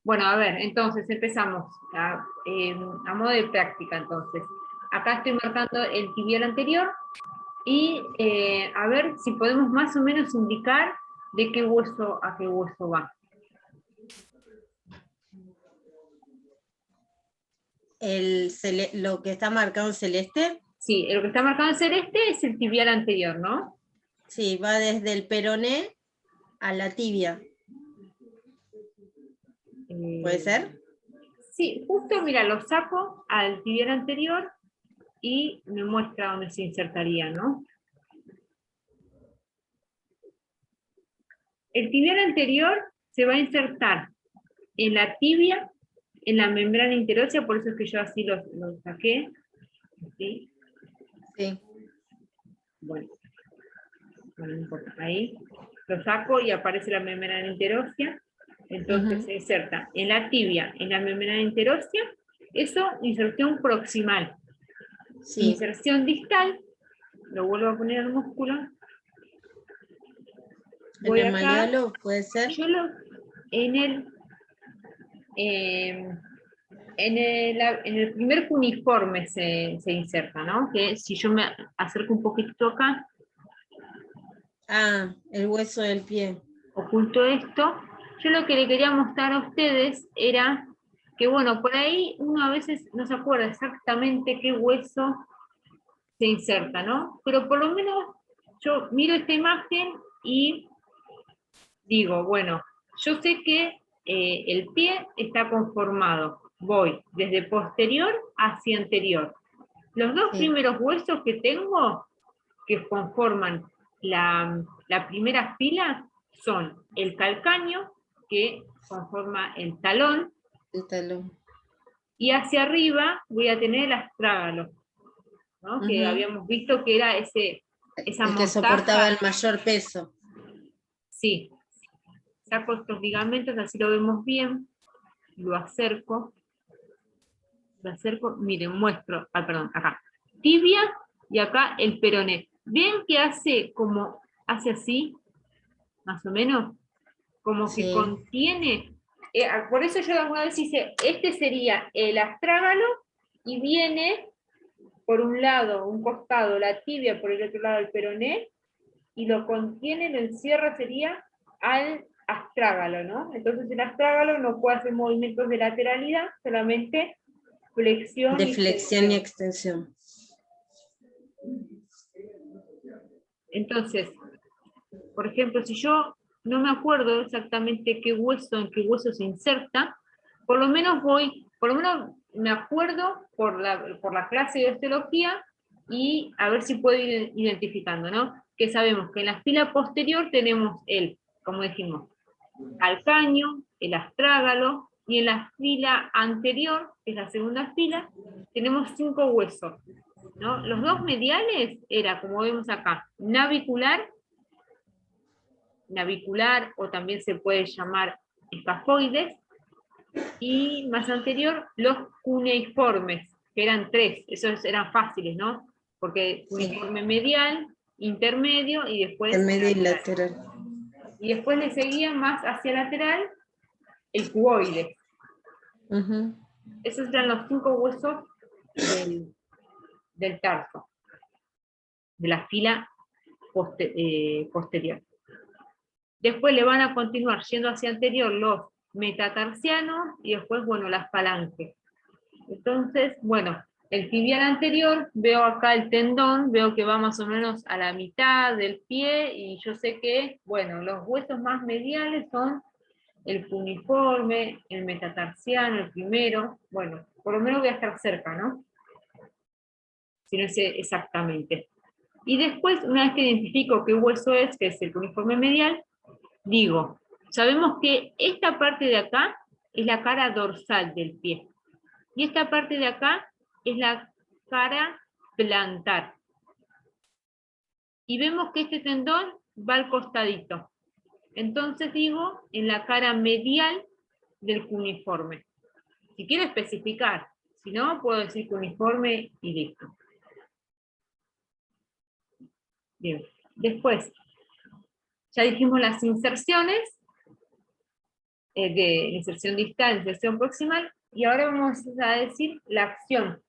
Bueno, a ver, entonces empezamos a modo de práctica, entonces. Acá estoy marcando el tibial anterior y a ver si podemos más o menos indicar de qué hueso a qué hueso va. Lo que está marcado en celeste. Sí, lo que está marcado en celeste es el tibial anterior, ¿no? Sí, va desde el peroné a la tibia. ¿Puede ser? Sí, justo, mira, lo saco al tibial anterior y me muestra dónde se insertaría, ¿no? El tibial anterior se va a insertar en la tibia, en la membrana interósea, por eso es que yo así lo saqué. ¿Sí? Sí. Bueno, no importa, ahí lo saco y aparece la membrana interósea. Entonces se inserta en la tibia, en la membrana interósea. Eso, inserción proximal. Sí. Inserción distal, lo vuelvo a poner al músculo. ¿En el maleolo puede ser? Yo en el primer cuneiforme se inserta, ¿no? Que si yo me acerco un poquito acá. Ah, el hueso del pie. Oculto esto. Yo lo que le quería mostrar a ustedes era que, bueno, por ahí uno a veces no se acuerda exactamente qué hueso se inserta, ¿no? Pero por lo menos yo miro esta imagen y digo, bueno, yo sé que el pie está conformado, voy desde posterior hacia anterior. Los dos primeros huesos que tengo, que conforman la primera fila, son el calcáneo, que conforma el talón, y hacia arriba voy a tener el astrágalo, ¿no? Que habíamos visto que era esa el que soportaba el mayor peso. Sí. Saco estos ligamentos, así lo vemos bien, lo acerco, miren, muestro, perdón, acá, tibia y acá el peroné. ¿Ven que hace así, más o menos? Como que contiene, por eso yo alguna vez hice, este sería el astrágalo y viene por un lado, un costado, la tibia, por el otro lado el peroné, y lo contiene, lo encierra, sería al astrágalo, ¿no? Entonces el astrágalo no puede hacer movimientos de lateralidad, solamente flexión de flexión y extensión. Entonces, por ejemplo, si yo no me acuerdo exactamente en qué hueso se inserta, por lo menos me acuerdo por la clase de osteología y a ver si puedo ir identificando, ¿no? Que sabemos que en la fila posterior tenemos como dijimos, calcáneo, el astrágalo, y en la fila anterior, que es la segunda fila, tenemos 5 huesos, ¿no? Los dos mediales era, como vemos acá, navicular, o también se puede llamar escafoides, y más anterior, los cuneiformes, que eran 3, esos eran fáciles, ¿no? Porque cuneiforme medial, intermedio, y después intermedio y lateral. Y después le seguía más hacia lateral el cuboide. Esos eran los 5 huesos del tarso, de la fila posterior. Después le van a continuar yendo hacia anterior los metatarsianos y después, bueno, las falanges. Entonces, bueno, el tibial anterior, veo acá el tendón, veo que va más o menos a la mitad del pie y yo sé que, bueno, los huesos más mediales son el cuneiforme, el metatarsiano, el primero, bueno, por lo menos voy a estar cerca, ¿no? Si no sé exactamente. Y después, una vez que identifico qué hueso es, que es el cuneiforme medial, digo, sabemos que esta parte de acá es la cara dorsal del pie. Y esta parte de acá es la cara plantar. Y vemos que este tendón va al costadito. Entonces digo, en la cara medial del cuneiforme. Si quiero especificar, si no, puedo decir cuneiforme y listo. Bien. Después, Ya dijimos las inserciones, de inserción distal, inserción proximal, y ahora vamos a decir la acción.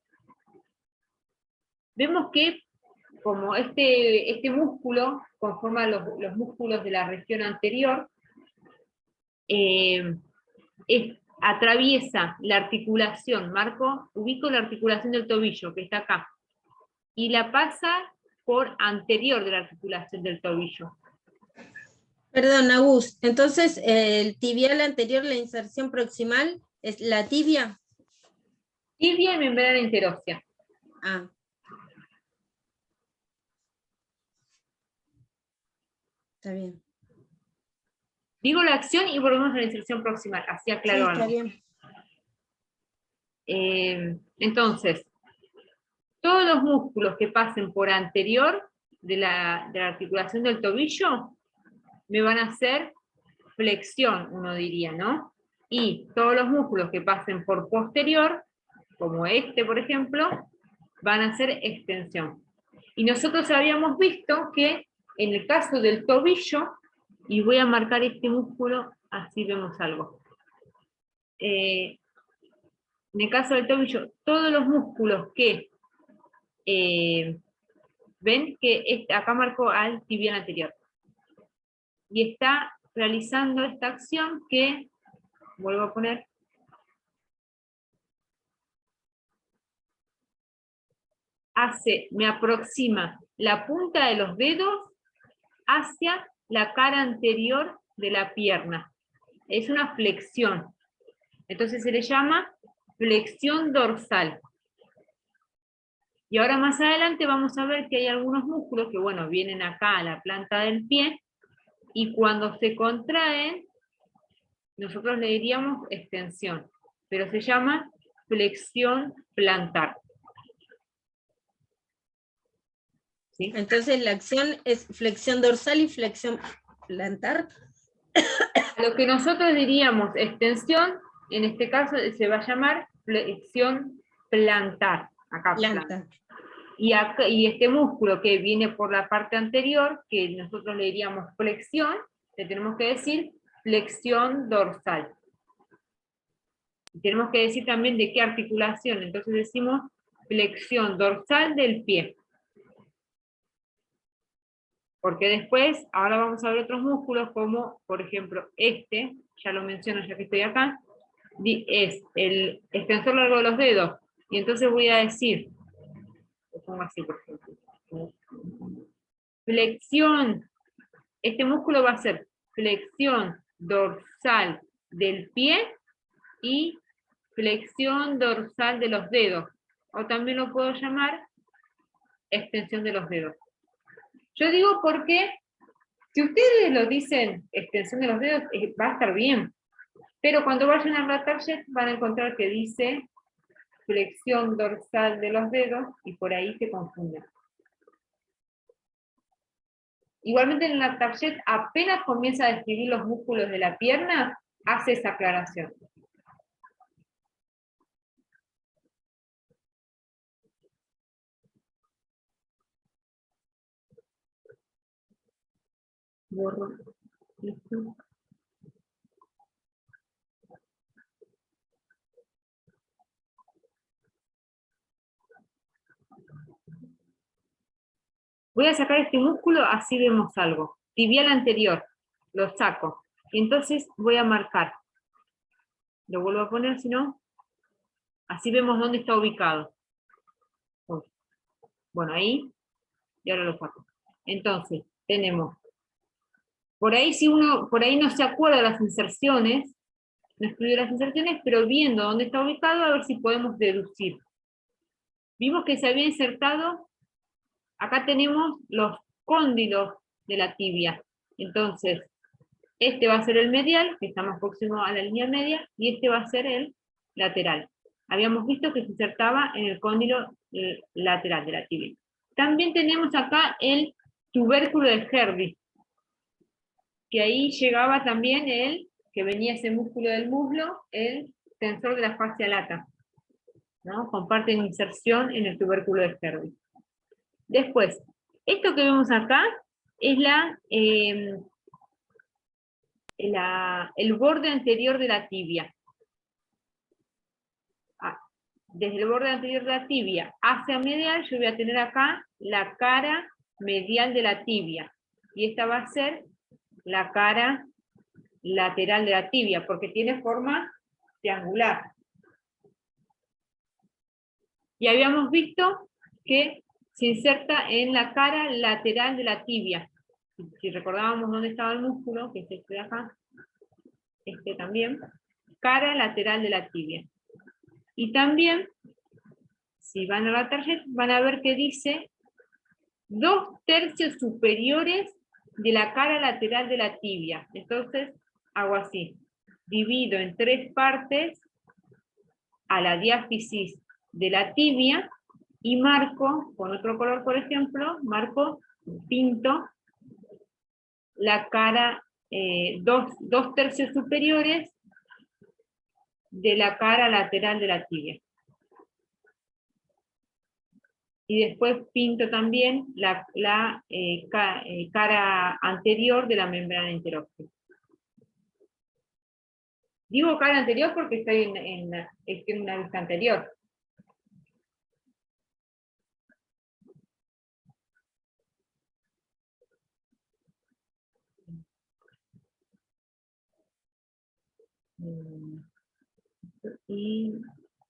Vemos que como este músculo conforma los músculos de la región anterior, atraviesa la articulación, ubico la articulación del tobillo, que está acá, y la pasa por anterior de la articulación del tobillo. Perdón, Agus, entonces el tibial anterior, la inserción proximal, es la tibia. Tibia y membrana interósea. Ah. Está bien. Digo la acción y volvemos a la inserción proximal, así aclaro algo. Está bien. Entonces, todos los músculos que pasen por anterior de la articulación del tobillo me van a hacer flexión, uno diría, ¿no? Y todos los músculos que pasen por posterior, como este, por ejemplo, van a hacer extensión. Y nosotros habíamos visto que en el caso del tobillo, y voy a marcar este músculo, así vemos algo. En el caso del tobillo, todos los músculos que ven que acá marco al tibial anterior. Y está realizando esta acción que, vuelvo a poner, me aproxima la punta de los dedos hacia la cara anterior de la pierna. Es una flexión. Entonces se le llama flexión dorsal. Y ahora más adelante vamos a ver que hay algunos músculos que, bueno, vienen acá a la planta del pie, y cuando se contraen, nosotros le diríamos extensión, pero se llama flexión plantar. ¿Sí? Entonces la acción es flexión dorsal y flexión plantar. Lo que nosotros diríamos extensión, en este caso se va a llamar flexión plantar. Acá, Planta. Y este músculo que viene por la parte anterior, que nosotros le diríamos flexión, le tenemos que decir flexión dorsal. Y tenemos que decir también de qué articulación, entonces decimos flexión dorsal del pie. Porque después, ahora vamos a ver otros músculos como, por ejemplo, este, ya lo menciono ya que estoy acá, es el extensor largo de los dedos. Y entonces voy a decir, lo pongo así por ejemplo, flexión, este músculo va a ser flexión dorsal del pie y flexión dorsal de los dedos. O también lo puedo llamar extensión de los dedos. Yo digo porque, si ustedes lo dicen extensión de los dedos, va a estar bien. Pero cuando vayan a la target van a encontrar que dice flexión dorsal de los dedos y por ahí se confunden. Igualmente en la target, apenas comienza a describir los músculos de la pierna, hace esa aclaración. Borro. ¿Listo? Voy a sacar este músculo, así vemos algo. Tibial anterior, lo saco. Y entonces voy a marcar. Lo vuelvo a poner, si no, así vemos dónde está ubicado. Bueno, ahí, y ahora lo saco. Entonces, tenemos, por ahí si uno, por ahí no se acuerda de las inserciones, no escribió las inserciones, pero viendo dónde está ubicado, a ver si podemos deducir. Vimos que se había insertado, acá tenemos los cóndilos de la tibia. Entonces, este va a ser el medial, que está más próximo a la línea media, y este va a ser el lateral. Habíamos visto que se insertaba en el cóndilo lateral de la tibia. También tenemos acá el tubérculo de Herdy, que ahí llegaba también que venía ese músculo del muslo, el tensor de la fascia lata, ¿no? Comparten inserción en el tubérculo de Herdy. Después, esto que vemos acá es el borde anterior de la tibia. Desde el borde anterior de la tibia hacia medial, yo voy a tener acá la cara medial de la tibia. Y esta va a ser la cara lateral de la tibia, porque tiene forma triangular. Y habíamos visto que se inserta en la cara lateral de la tibia. Si recordábamos dónde estaba el músculo, que es este de acá, este también, cara lateral de la tibia. Y también, si van a la tarjeta, van a ver que dice 2/3 superiores de la cara lateral de la tibia. Entonces, hago así, divido en 3 partes a la diáfisis de la tibia y marco, con otro color por ejemplo, pinto la cara, 2/3 superiores de la cara lateral de la tibia. Y después pinto también la cara anterior de la membrana interóstea. Digo cara anterior porque estoy en una vista anterior. Y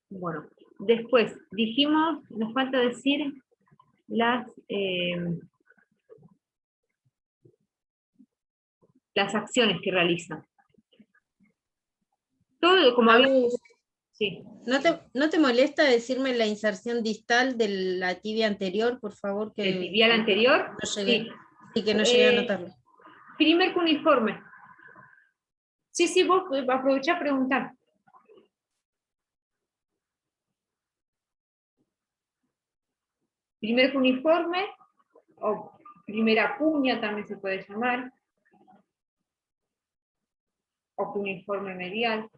bueno, después dijimos, nos falta decir las acciones que realizan. Todo como había... Sí. ¿No te molesta decirme la inserción distal de la tibia anterior, por favor? ¿El tibial anterior? No llegué, sí. Que no llegué a anotarlo. Primer cuneiforme. Sí, vos aprovechá a preguntar. Primer cuneiforme, o primera cuña también se puede llamar, o cuneiforme medial.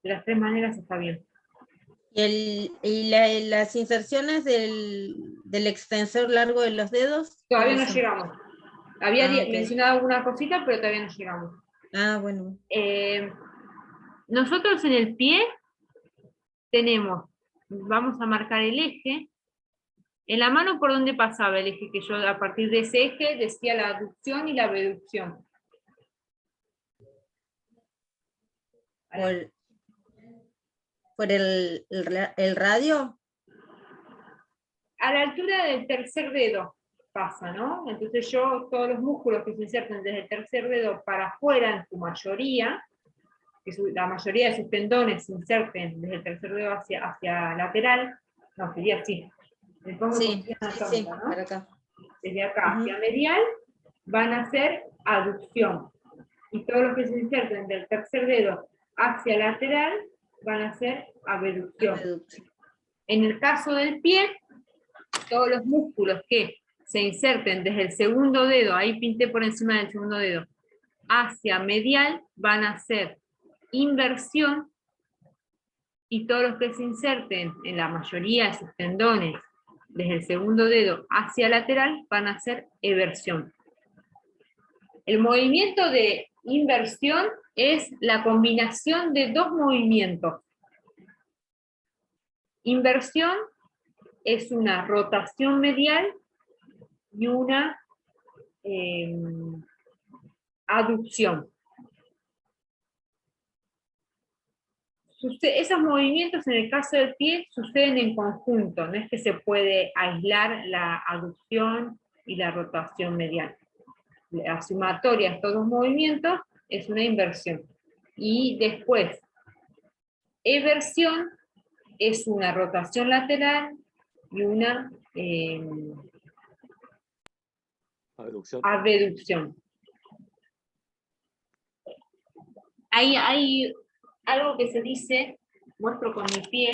De las 3 maneras está bien. ¿Y las inserciones del extensor largo de los dedos? Todavía no llegamos. Había okay. mencionado alguna cosita, pero todavía no llegamos. Bueno. Nosotros en el pie tenemos, vamos a marcar el eje. En la mano, ¿por dónde pasaba el eje? Que yo a partir de ese eje decía la aducción y la abducción. ¿Por el radio? A la altura del tercer dedo pasa, ¿no? Entonces todos los músculos que se insertan desde el tercer dedo para afuera, en su mayoría, la mayoría de sus tendones se inserten desde el tercer dedo hacia lateral, no, sería así. Sí, ¿no? para acá. Desde acá hacia medial van a ser aducción. Y todos los que se inserten del tercer dedo hacia lateral van a ser abducción. En el caso del pie, todos los músculos que se inserten desde el segundo dedo, ahí pinté por encima del segundo dedo, hacia medial van a ser inversión, y todos los que se inserten en la mayoría de sus tendones desde el segundo dedo hacia lateral van a ser eversión. El movimiento de inversión es la combinación de 2 movimientos. Inversión es una rotación medial y una aducción. Esos movimientos en el caso del pie suceden en conjunto, no es que se puede aislar la aducción y la rotación medial. La sumatoria de estos 2 movimientos es una inversión. Y después, eversión es una rotación lateral y una abducción. Hay algo que se dice, muestro con mi pie,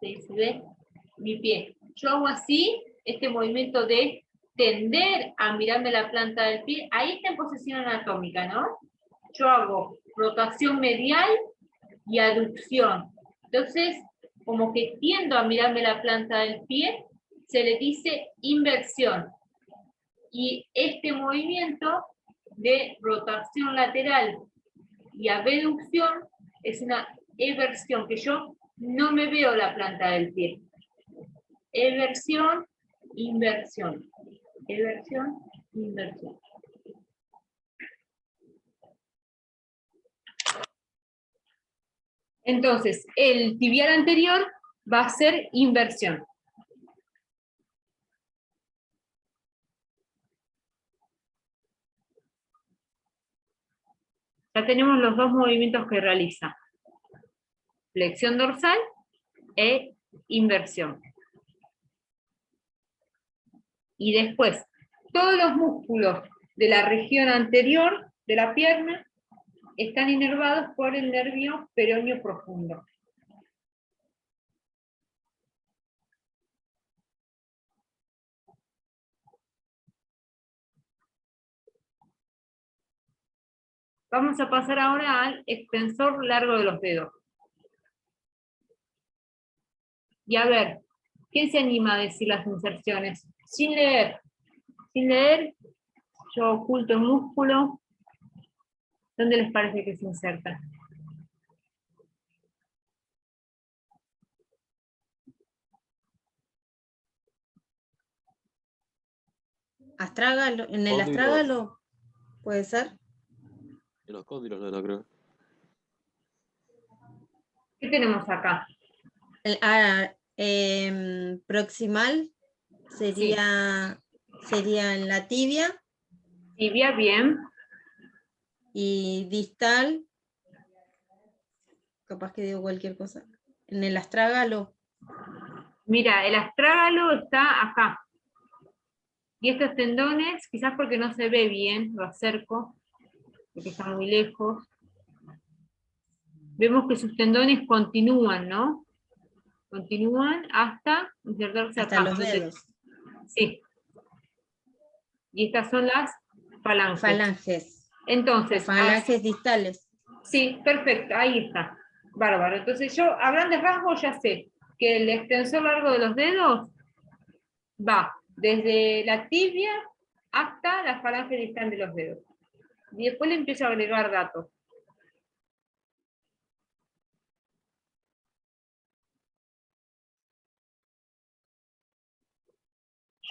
¿se ve? Mi pie. Yo hago así, este movimiento de tender a mirarme la planta del pie, ahí está en posición anatómica, ¿no? Yo hago rotación medial y aducción. Entonces, como que tiendo a mirarme la planta del pie, se le dice inversión. Y este movimiento de rotación lateral y abducción es una eversión, que yo no me veo la planta del pie. Eversión, inversión. Eversión, inversión. Entonces, el tibial anterior va a ser inversión. Ya tenemos los dos movimientos que realiza. Flexión dorsal e inversión. Y después, todos los músculos de la región anterior de la pierna están inervados por el nervio peroneo profundo. Vamos a pasar ahora al extensor largo de los dedos. Y a ver, ¿quién se anima a decir las inserciones? Sin leer. Sin leer, yo oculto el músculo. ¿Dónde les parece que se inserta? Astrágalo, en el astrágalo, puede ser. En los cóndilos no creo. ¿Qué tenemos acá? Proximal sería, sería en la tibia. Tibia, bien. Y distal, capaz que digo cualquier cosa, en el astrágalo. Mira, el astrágalo está acá. Y estos tendones, quizás porque no se ve bien, lo acerco, porque está muy lejos. Vemos que sus tendones continúan, ¿no? Continúan hasta insertarse Hasta acá. los dedos. Sí. Y estas son las falanges. Falanges. Entonces, Falanges distales. sí, perfecto, ahí está. Bárbaro. Entonces yo, a grandes rasgos, ya sé que el extensor largo de los dedos va desde la tibia hasta la falange distal de los dedos. Y después le empiezo a agregar datos.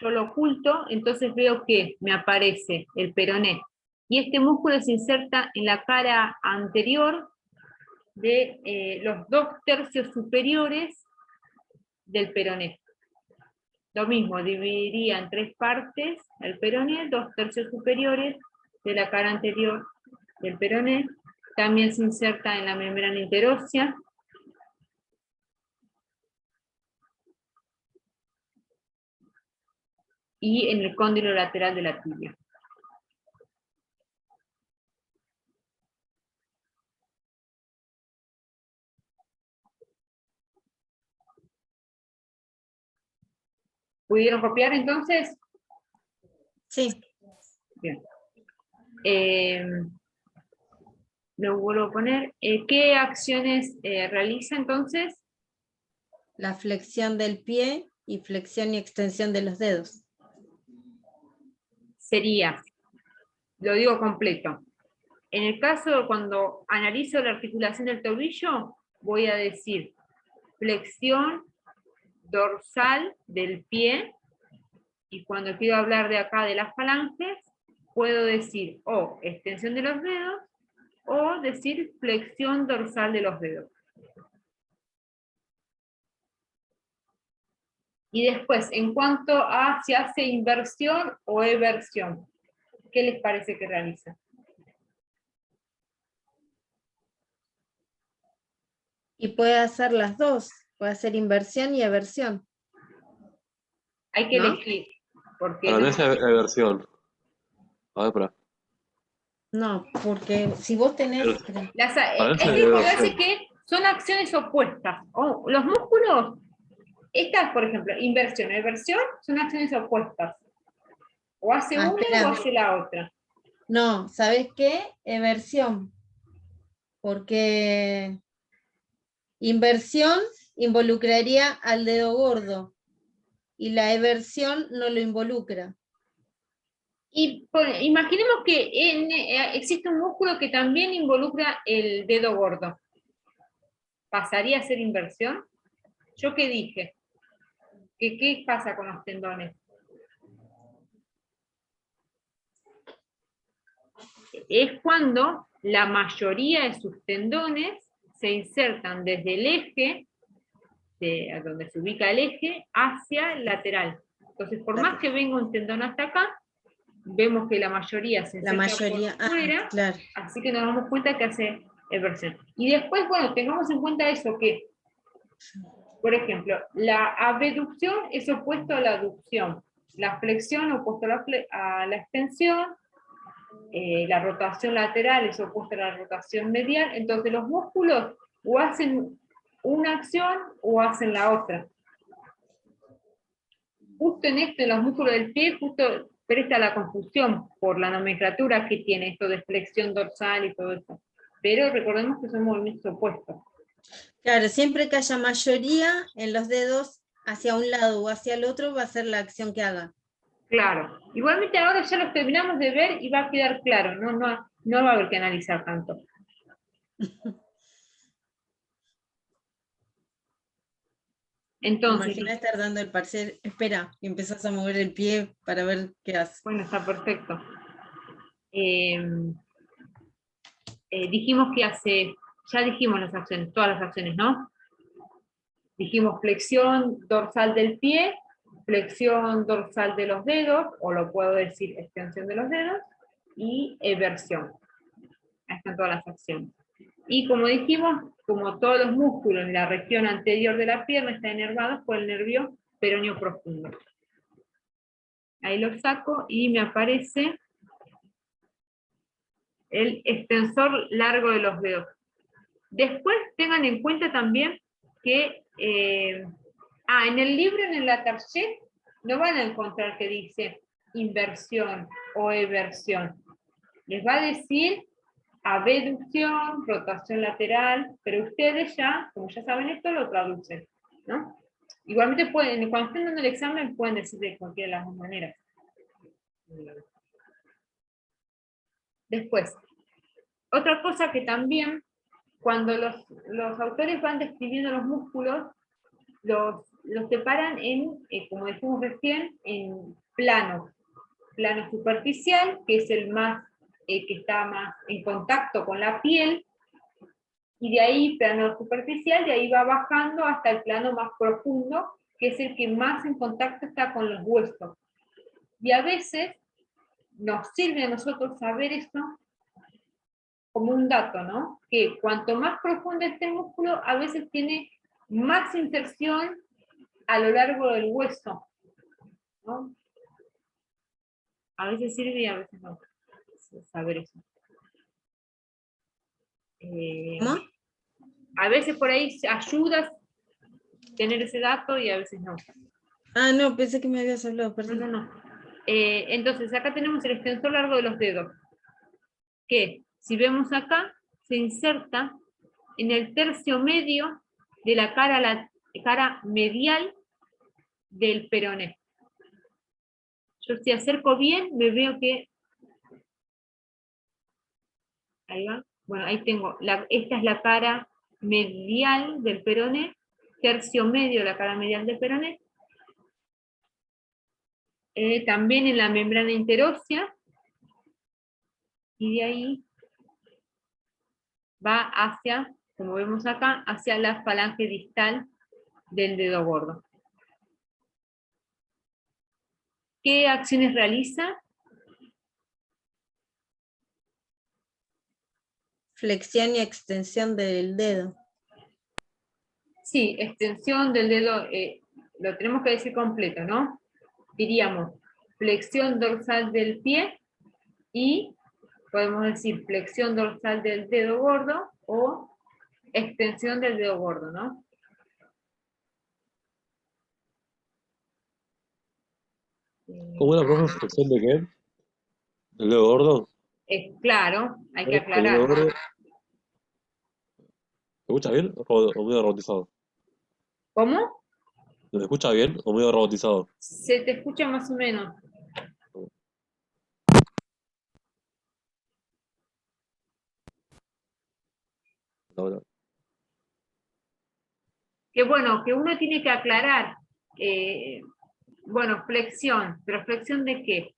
Yo lo oculto, entonces veo que me aparece el peroné. Y este músculo se inserta en la cara anterior de los 2/3 superiores del peroné. Lo mismo, dividiría en 3 partes el peroné, 2/3 superiores de la cara anterior del peroné. También se inserta en la membrana interósea. Y en el cóndilo lateral de la tibia. ¿Pudieron copiar entonces? Sí. Bien. Lo vuelvo a poner. ¿Qué acciones realiza entonces? La flexión del pie y flexión y extensión de los dedos. Sería, lo digo completo. En el caso de cuando analizo la articulación del tobillo, voy a decir flexión dorsal del pie, y cuando quiero hablar de acá de las falanges, puedo decir o extensión de los dedos, o decir flexión dorsal de los dedos. Y después, en cuanto a si hace inversión o eversión, ¿qué les parece que realiza? Y puede hacer las dos, puede hacer inversión y eversión. Hay que ¿no? elegir. Porque Para no es eversión. A ver, espera. No, porque si vos tenés... es Parece que porque eversión. hace que son acciones opuestas. Los músculos, estas, por ejemplo, inversión y eversión, son acciones opuestas. O hace una espera. o hace la otra. No, ¿sabes qué? Eversión. Porque inversión involucraría al dedo gordo y la eversión no lo involucra. Imaginemos que existe un músculo que también involucra el dedo gordo. ¿Pasaría a ser inversión? ¿Yo qué dije? ¿Qué pasa con los tendones? Es cuando la mayoría de sus tendones se insertan desde el eje, a donde se ubica el eje, hacia el lateral. Entonces, por más que venga un tendón hasta acá, vemos que la mayoría se inserta por fuera, claro. así que nos damos cuenta que hace inversión. Y después, bueno, tengamos en cuenta eso, que, por ejemplo, la abducción es opuesto a la aducción, la flexión opuesto a la extensión, la rotación lateral es opuesta a la rotación medial, entonces los músculos o hacen una acción o hacen la otra. Justo en esto, en los músculos del pie, justo presta la confusión por la nomenclatura que tiene esto de flexión dorsal y todo eso. Pero recordemos que son movimientos opuestos. Claro, siempre que haya mayoría en los dedos hacia un lado o hacia el otro, va a ser la acción que haga. Claro. Igualmente ahora ya los terminamos de ver y va a quedar claro, no va a haber que analizar tanto. Entonces, imagina estar dando el parcial, espera, y empezás a mover el pie para ver qué hace. bueno, está perfecto. Dijimos que ya dijimos las acciones, todas las acciones, ¿no? Dijimos flexión dorsal del pie, flexión dorsal de los dedos, o lo puedo decir extensión de los dedos, y eversión. Ahí están todas las acciones. Y como dijimos, como todos los músculos en la región anterior de la pierna están inervados por el nervio peroneo profundo. Ahí lo saco y me aparece el extensor largo de los dedos. Después tengan en cuenta también que en el libro, en la Target, no van a encontrar que dice inversión o eversión. Les va a decir abducción, rotación lateral, pero ustedes ya, como ya saben esto, lo traducen, ¿no? Igualmente pueden, cuando estén dando el examen, pueden decir de cualquiera de las dos maneras. Después, otra cosa que también, cuando los autores van describiendo los músculos, los separan en, como dijimos recién, en planos. Plano superficial, que es el más, que está más en contacto con la piel, y de ahí plano superficial, de ahí va bajando hasta el plano más profundo, que es el que más en contacto está con los huesos. Y a veces nos sirve a nosotros saber esto como un dato, ¿no? Que cuanto más profundo esté el músculo, a veces tiene más inserción a lo largo del hueso, ¿no? A veces sirve y a veces no, saber eso. ¿Cómo? A veces por ahí ayuda tener ese dato y a veces no. No, pensé que me habías hablado, perdón. No. Entonces acá tenemos el extensor largo de los dedos, que si vemos acá, se inserta en el tercio medio de la cara medial del peroné. Yo si acerco bien, me veo que... Ahí va. Bueno, ahí tengo, esta es la cara medial del peroné, tercio medio de la cara medial del peroné. También en la membrana interósea, y de ahí va hacia, como vemos acá, hacia la falange distal del dedo gordo. ¿Qué acciones realiza? Flexión y extensión del dedo. Sí, extensión del dedo, lo tenemos que decir completo, ¿no? Diríamos flexión dorsal del pie y podemos decir flexión dorsal del dedo gordo o extensión del dedo gordo, ¿no? ¿Cómo era, profe? ¿Flexión de qué? ¿Del dedo gordo? Claro, hay que ¿El dedo aclarar. gordo? ¿Se escucha bien o medio robotizado? ¿Cómo? ¿Se escucha bien o medio robotizado? Se te escucha más o menos. Ahora, Que bueno, que uno tiene que aclarar, bueno, flexión, pero ¿flexión de qué?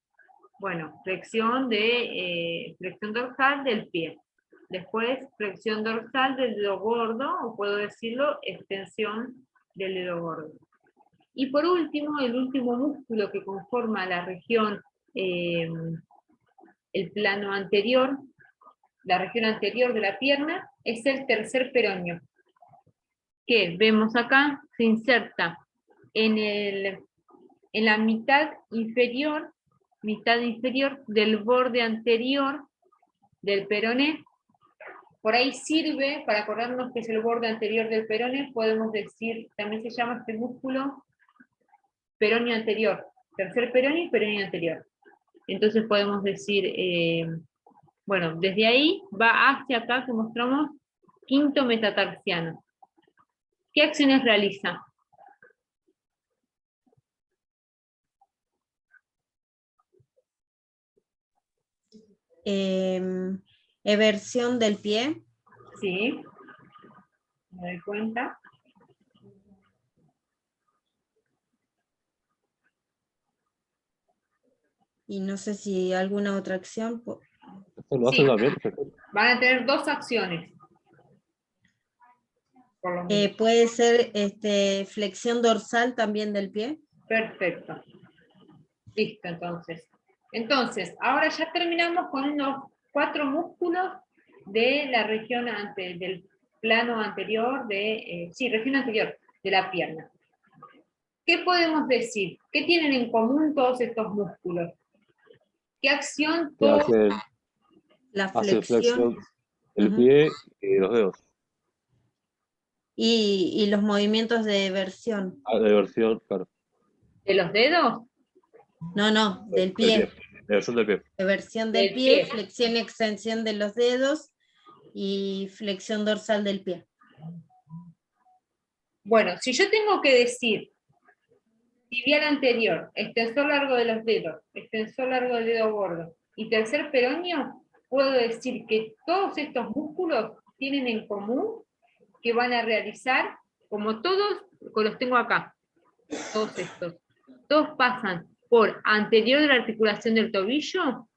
Bueno, flexión dorsal del pie. Después, flexión dorsal del dedo gordo, o puedo decirlo, extensión del dedo gordo. Y por último, el último músculo que conforma la región, el plano anterior, la región anterior de la pierna, es el tercer peroneo, que vemos acá, se inserta en la mitad inferior del borde anterior del peroné. Por ahí sirve, para acordarnos que es el borde anterior del peroné, podemos decir, también se llama este músculo peroneo anterior, tercer peroneo y peroneo anterior. Entonces podemos decir, bueno, desde ahí va hacia acá que mostramos quinto metatarsiano. ¿Qué acciones realiza? Eversión del pie. Sí, me doy cuenta. Y no sé si alguna otra acción. ¿esto lo hace Sí, también? van a tener dos acciones. Por lo menos. Puede ser flexión dorsal también del pie. Perfecto. Listo, entonces. Entonces, ahora ya terminamos con los 4 músculos de la región del plano anterior, región anterior de la pierna. ¿Qué podemos decir? ¿Qué tienen en común todos estos músculos? ¿Qué acción Que todos? La hace flexión. flexión el Ujú. pie y los dedos. Y los movimientos de eversión. De versión, claro. ¿De los dedos? No, del Del pie. pie. De versión del pie. Eversión del Del pie, pie. flexión y extensión de los dedos y flexión dorsal del pie. Bueno, si yo tengo que decir tibial anterior, extensor largo de los dedos, extensor largo del dedo gordo y tercer peroneo, puedo decir que todos estos músculos tienen en común que van a realizar, como todos, los tengo acá, todos estos, todos pasan por anterior de la articulación del tobillo,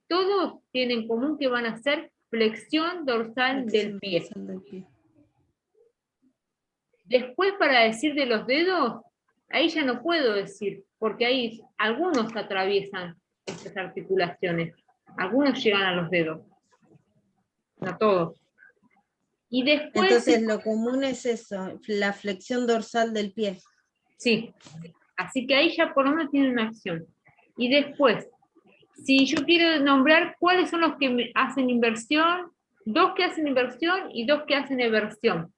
todos tienen en común que van a hacer flexión dorsal del Flexión pie. dorsal del pie. Después, para decir de los dedos, ahí ya no puedo decir, porque ahí algunos atraviesan estas articulaciones, algunos llegan a los dedos, no todos. Y después, Entonces lo común es eso, la flexión dorsal del pie. sí, así que ahí ya por lo menos tienen una acción. Y después, si yo quiero nombrar cuáles son los que hacen inversión, 2 que hacen inversión y 2 que hacen eversión.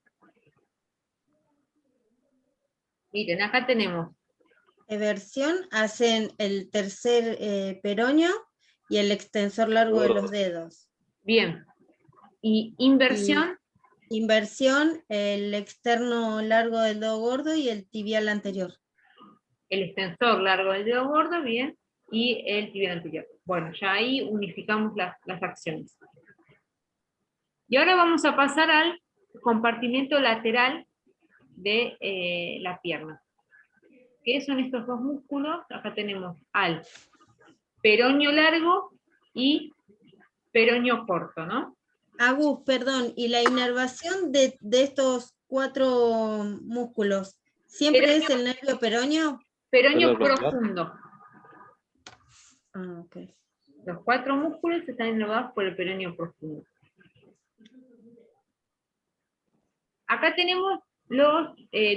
Miren, acá tenemos. Eversión hacen el tercer peroneo y el extensor largo de los dedos. Bien. Y Y inversión, inversión, el externo largo del dedo gordo y el tibial anterior. el extensor largo del dedo gordo, bien, y el tibial anterior. Bueno, ya ahí unificamos las acciones. Y ahora vamos a pasar al compartimento lateral de la pierna. ¿Qué son estos dos músculos? Acá tenemos al peroneo largo y peroneo corto, ¿no? Agus, perdón, y la inervación de estos 4 músculos, ¿siempre es el nervio peroneo? Peroneo Peroneo plantar. profundo. Ah, ok. Los 4 músculos están inervados por el peroneo profundo. Acá tenemos los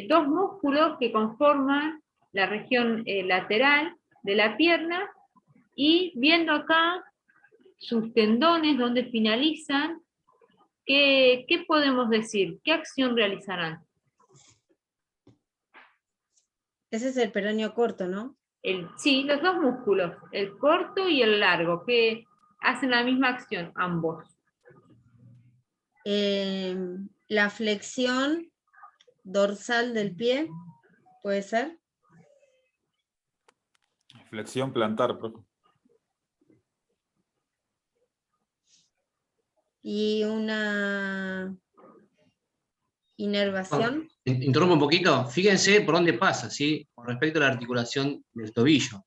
2 músculos que conforman la región lateral de la pierna, y viendo acá sus tendones donde finalizan, ¿qué podemos decir? ¿Qué acción realizarán? Ese es el peroneo corto, ¿no? Sí, los 2 músculos, el corto y el largo, que hacen la misma acción, ambos. La flexión dorsal del pie, ¿puede ser? Flexión plantar, profe. Y una Inervación. Interrumpo un poquito. Fíjense por dónde pasa, ¿sí? Con respecto a la articulación del tobillo.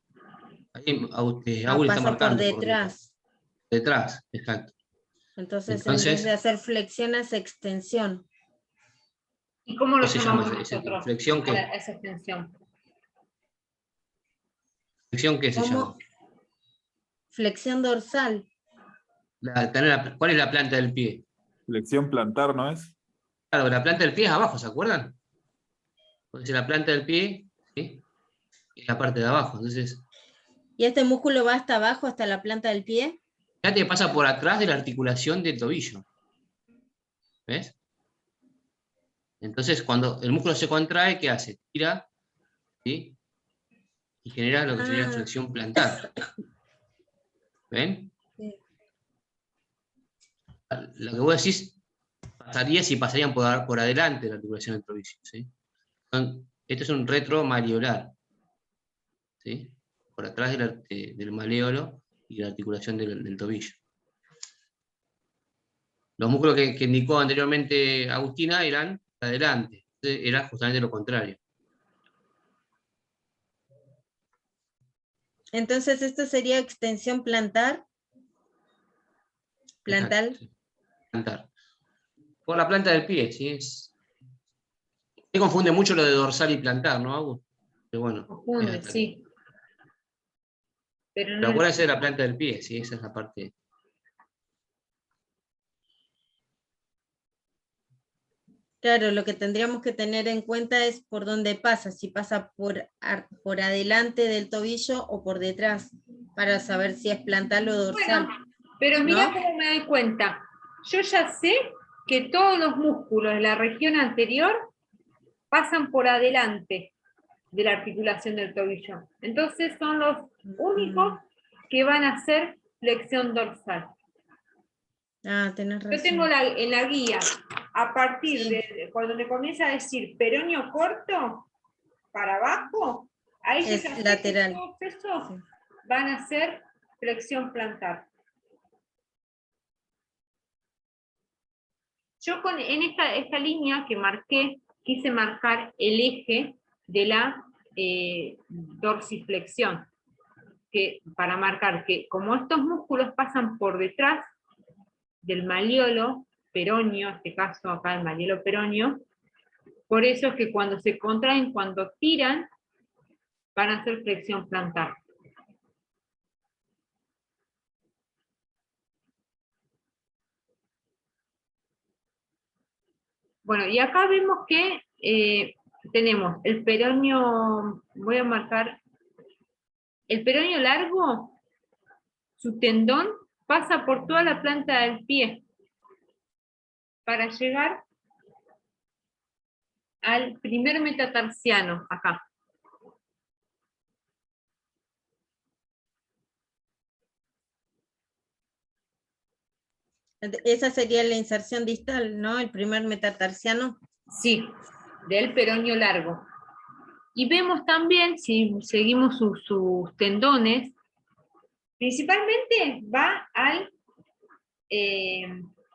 Ahí Auri está Pasa por marcando. Por dónde pasa. detrás. Detrás, exacto. Entonces, en vez de hacer flexión, hace extensión. ¿Y cómo lo ¿Cómo se llama llamamos nosotros? flexión qué? Esa extensión. ¿Flexión qué se llama? Flexión dorsal. ¿Cuál es la planta del pie? Flexión plantar, ¿no es? Claro, la planta del pie es abajo, ¿se acuerdan? Entonces la planta del pie, ¿sí? Es la parte de abajo. Entonces, ¿Y este músculo va hasta abajo, hasta la planta del pie? fíjate que pasa por atrás de la articulación del tobillo. ¿Ves? Entonces, cuando el músculo se contrae, ¿qué hace? Tira, ¿sí? Y genera lo que sería flexión plantar. ¿Ven? Sí. Lo que vos decís pasaría si pasarían por adelante de la articulación del tobillo. ¿Sí? Esto es un retromalleolar. ¿Sí? Por atrás del maleolo y la articulación del tobillo. Los músculos que indicó anteriormente Agustina eran adelante. Era justamente lo contrario. Entonces, ¿esto sería extensión plantar? ¿Plantal? Exacto, sí. Plantar. Por la planta del pie, ¿sí? Se confunde mucho lo de dorsal y plantar, ¿no, Agus? Pero bueno. Confunde, sí. Pero Pero acuérdense de la planta del pie, ¿sí? Esa es la parte. Claro, lo que tendríamos que tener en cuenta es por dónde pasa, si pasa por adelante del tobillo o por detrás, para saber si es plantal o dorsal. Bueno, pero mira ¿no? cómo me doy cuenta. Yo ya sé que todos los músculos de la región anterior pasan por adelante de la articulación del tobillo. Entonces son los únicos que van a hacer flexión dorsal. Tenés razón. Yo tengo en la guía, a partir de cuando me comienza a decir peroneo corto, para abajo, ahí es yo ya lateral. sé que todos esos van a hacer flexión plantar. Yo en esta línea que marqué, quise marcar el eje de la dorsiflexión, para marcar que como estos músculos pasan por detrás del maleolo peroneo, en este caso acá el maleolo peroneo, por eso es que cuando se contraen, cuando tiran, van a hacer flexión plantar. Bueno, y acá vemos que tenemos el peroneo, voy a marcar, el peroneo largo, su tendón pasa por toda la planta del pie para llegar al primer metatarsiano, acá. Esa sería la inserción distal, ¿no? El primer metatarsiano. Sí, del peroneo largo. Y vemos también, si seguimos sus tendones, principalmente va al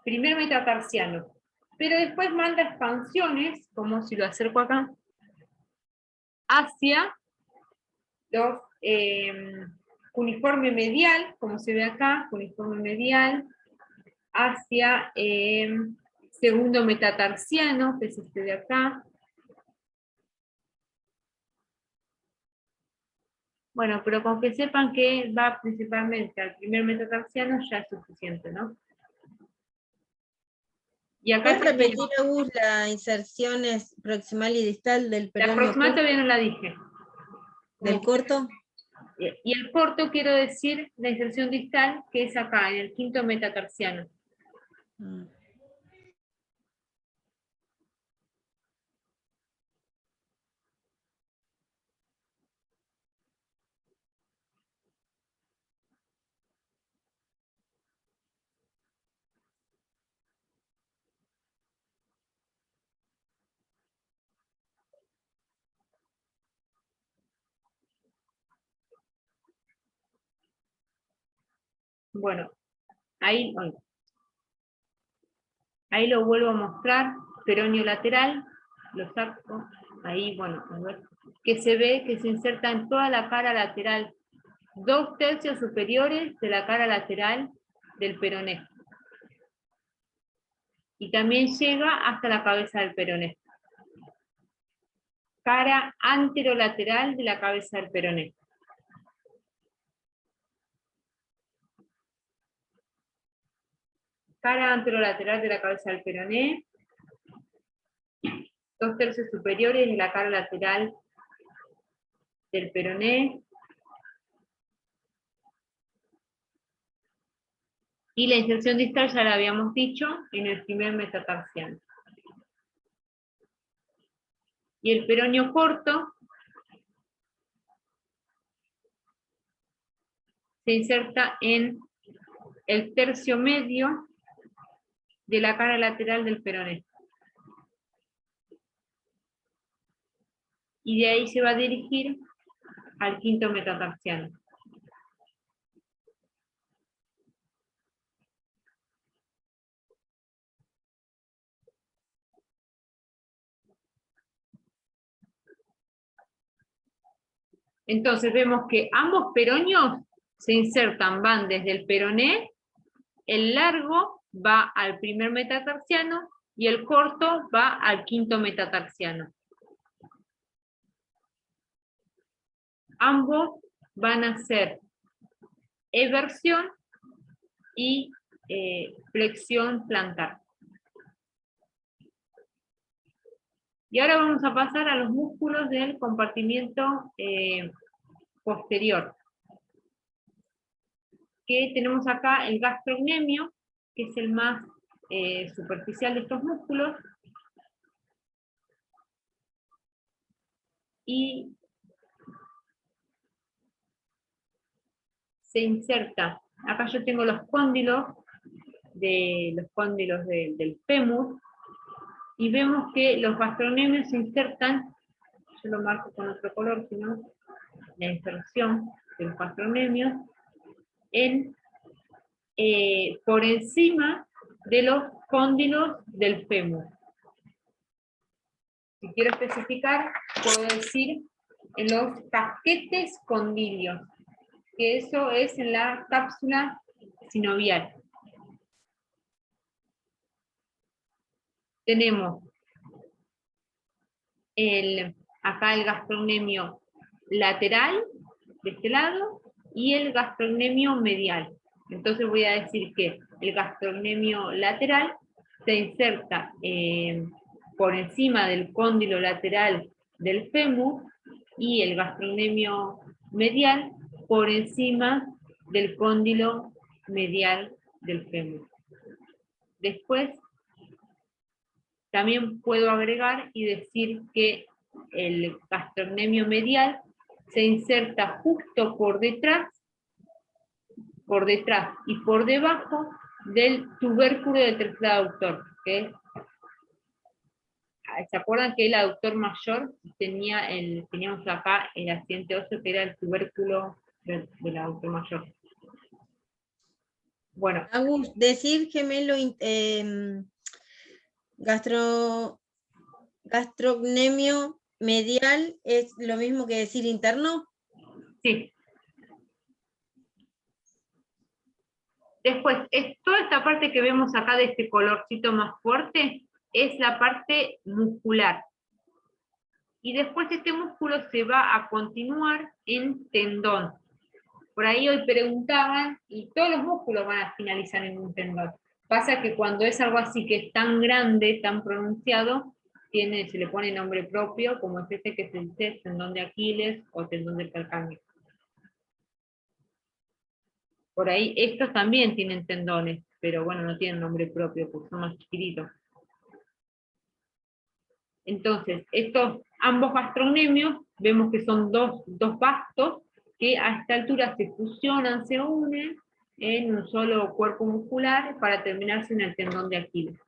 primer metatarsiano, pero después manda expansiones, como si lo acerco acá, hacia los cuneiforme medial, como se ve acá, cuneiforme medial, hacia segundo metatarsiano, que es este de acá. Bueno, pero con que sepan que va principalmente al primer metatarsiano ya es suficiente, ¿no? Y acá ¿Puedes repetir, Agus, la inserción es proximal y distal del peroneo? La proximal todavía no la dije. ¿Del corto? Y el corto quiero decir la inserción distal, que es acá, en el quinto metatarsiano. Bueno, ahí lo vuelvo a mostrar. peroneo lateral, lo saco, ahí, bueno, a ver, que se ve que se inserta en toda la cara lateral, 2/3 superiores de la cara lateral del peroné. Y también llega hasta la cabeza del peroné. Cara anterolateral de la cabeza del peroné. Cara anterolateral de la cabeza del peroné. 2/3 superiores de la cara lateral del peroné. Y la inserción distal ya la habíamos dicho en el primer metatarsiano. Y el peroneo corto se inserta en el tercio medio de la cara lateral del peroné. Y de ahí se va a dirigir al quinto metatarsiano. Entonces vemos que ambos peroneos se insertan, van desde el peroné, el largo va al primer metatarsiano y el corto va al quinto metatarsiano. Ambos van a ser eversión y flexión plantar. Y ahora vamos a pasar a los músculos del compartimiento posterior. Que tenemos acá el gastrocnemio, que es el más superficial de estos músculos. Y se inserta, acá yo tengo los cóndilos del fémur, y vemos que los gastrocnemios se insertan, yo lo marco con otro color, sino la inserción de los gastrocnemios por encima de los cóndilos del fémur. Si quiero especificar, puedo decir en los casquetes condilios, que eso es en la cápsula sinovial. Tenemos acá el gastrocnemio lateral, de este lado, y el gastrocnemio medial. Entonces voy a decir que el gastrocnemio lateral se inserta por encima del cóndilo lateral del fémur, y el gastrocnemio medial por encima del cóndilo medial del fémur. Después, también puedo agregar y decir que el gastrocnemio medial se inserta justo por detrás y por debajo del tubérculo del tercer aductor. ¿Okay? ¿Se acuerdan que el aductor mayor teníamos acá el accidente óseo que era el tubérculo del aductor mayor? Bueno. Agus, decir gemelo gastrocnemio medial es lo mismo que decir interno. Sí. Después, toda esta parte que vemos acá de este colorcito más fuerte es la parte muscular. Y después este músculo se va a continuar en tendón. Por ahí hoy preguntaban, y todos los músculos van a finalizar en un tendón. Pasa que cuando es algo así que es tan grande, tan pronunciado, se le pone nombre propio, como es este que es el tendón de Aquiles o tendón del calcáneo. Por ahí estos también tienen tendones, pero bueno, no tienen nombre propio porque son más chiquititos. Entonces, ambos gastrocnemios, vemos que son dos bastos que a esta altura se fusionan, se unen en un solo cuerpo muscular para terminarse en el tendón de Aquiles,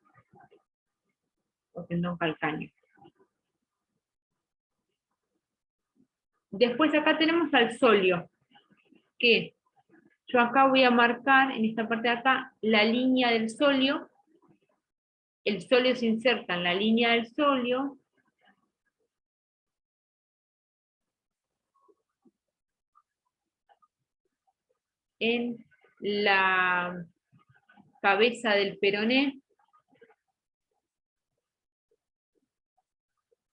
o tendón calcáneo. Después acá tenemos al sóleo, que yo acá voy a marcar, en esta parte de acá, la línea del sóleo, el sóleo se inserta en la línea del sóleo, en la cabeza del peroné.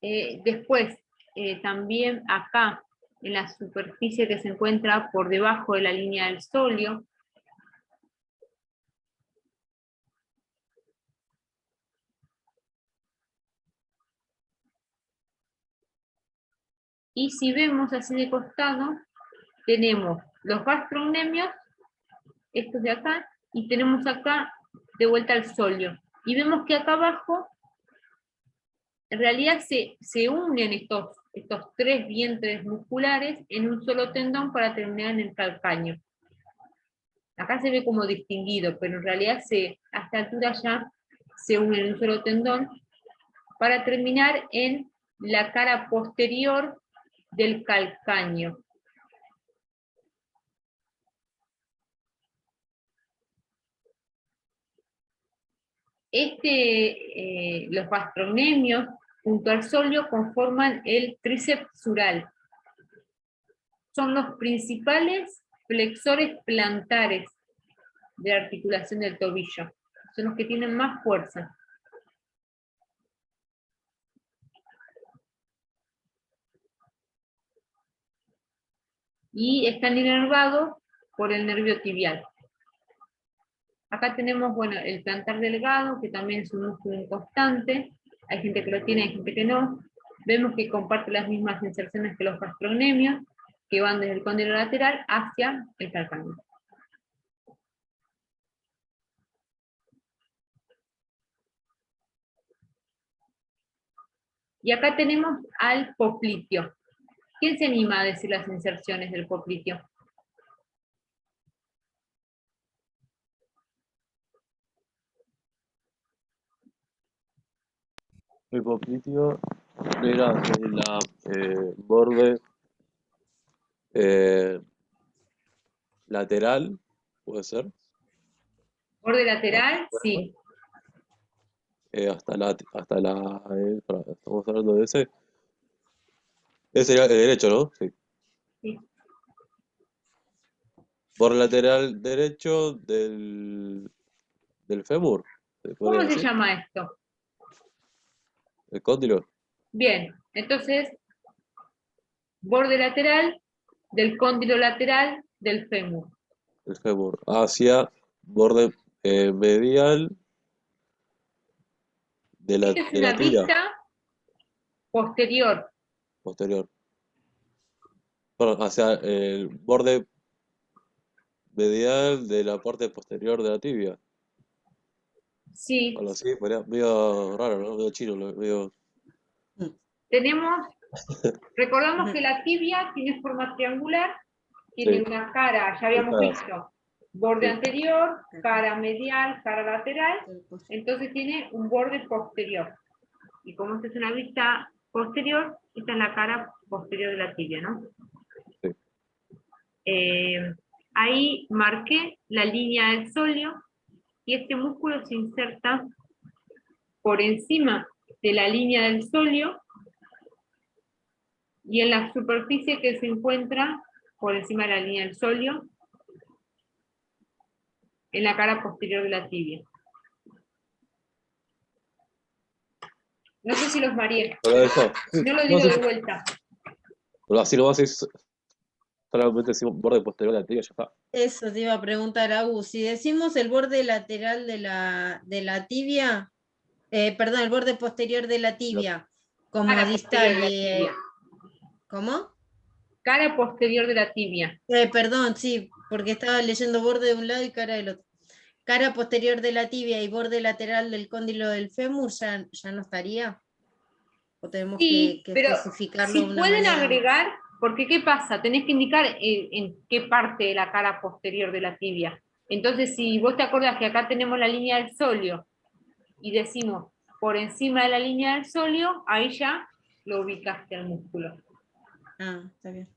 Después, también acá, en la superficie que se encuentra por debajo de la línea del sóleo. Y si vemos así de costado, tenemos los gastrocnemios, estos de acá, y tenemos acá de vuelta el sóleo. Y vemos que acá abajo, en realidad se unen estos tres vientres musculares en un solo tendón para terminar en el calcáneo. Acá se ve como distinguido, pero en realidad a esta altura ya se unen en un solo tendón para terminar en la cara posterior del calcáneo. Los gastrocnemios junto al sóleo conforman el tríceps sural. Son los principales flexores plantares de la articulación del tobillo. Son los que tienen más fuerza. Y están inervados por el nervio tibial. Acá tenemos, bueno, el plantar delgado, que también es un músculo inconstante. Hay gente que lo tiene, hay gente que no. Vemos que comparte las mismas inserciones que los gastrocnemios, que van desde el cóndilo lateral hacia el calcáneo. Y acá tenemos al popliteo. ¿Quién se anima a decir las inserciones del popliteo? El popliteo era en la borde lateral, puede ser, Borde lateral, sí. hasta la estamos hablando de ese. Ese sería el derecho, ¿no? Sí. Sí. Borde lateral derecho del fémur, se podría ¿Cómo se decir. llama esto? El cóndilo. Bien, entonces, borde lateral del cóndilo lateral del fémur. El fémur hacia borde medial Esta es de la una tibia vista posterior. posterior. Perdón, hacia el borde medial de la parte posterior de la tibia. Sí, Algo así, medio raro, ¿no? Medio chino, medio... tenemos, recordamos que la tibia tiene forma triangular, tiene Sí, una cara, ya habíamos caras, visto, borde sí. anterior, cara medial, cara lateral, entonces tiene un borde posterior. Y como esta es una vista posterior, esta es la cara posterior de la tibia, ¿no? Sí. Ahí marqué la línea del sóleo y este músculo se inserta por encima de la línea del sóleo y en la superficie que se encuentra por encima de la línea del sóleo en la cara posterior de la tibia. No sé si los mareé, Pero eso, si no lo no digo sé de si, vuelta. pero así nomás es solamente decimos borde posterior de la tibia, ya está. Eso te iba a preguntar, Agus. Si decimos el borde lateral de la tibia, perdón, el borde posterior de la tibia, como Cara distal, posterior de la tibia. ¿cómo? Cara posterior de la tibia. Perdón, sí, porque estaba leyendo borde de un lado y cara del otro. Cara posterior de la tibia y borde lateral del cóndilo del fémur, ¿ya no estaría? ¿O tenemos Sí, que pero especificarlo si de una pueden manera? agregar, porque ¿qué pasa? Tenés que indicar en qué parte de la cara posterior de la tibia. Entonces, si vos te acordás que acá tenemos la línea del sóleo y decimos por encima de la línea del sóleo, ahí ya lo ubicaste al músculo. Ah, está bien.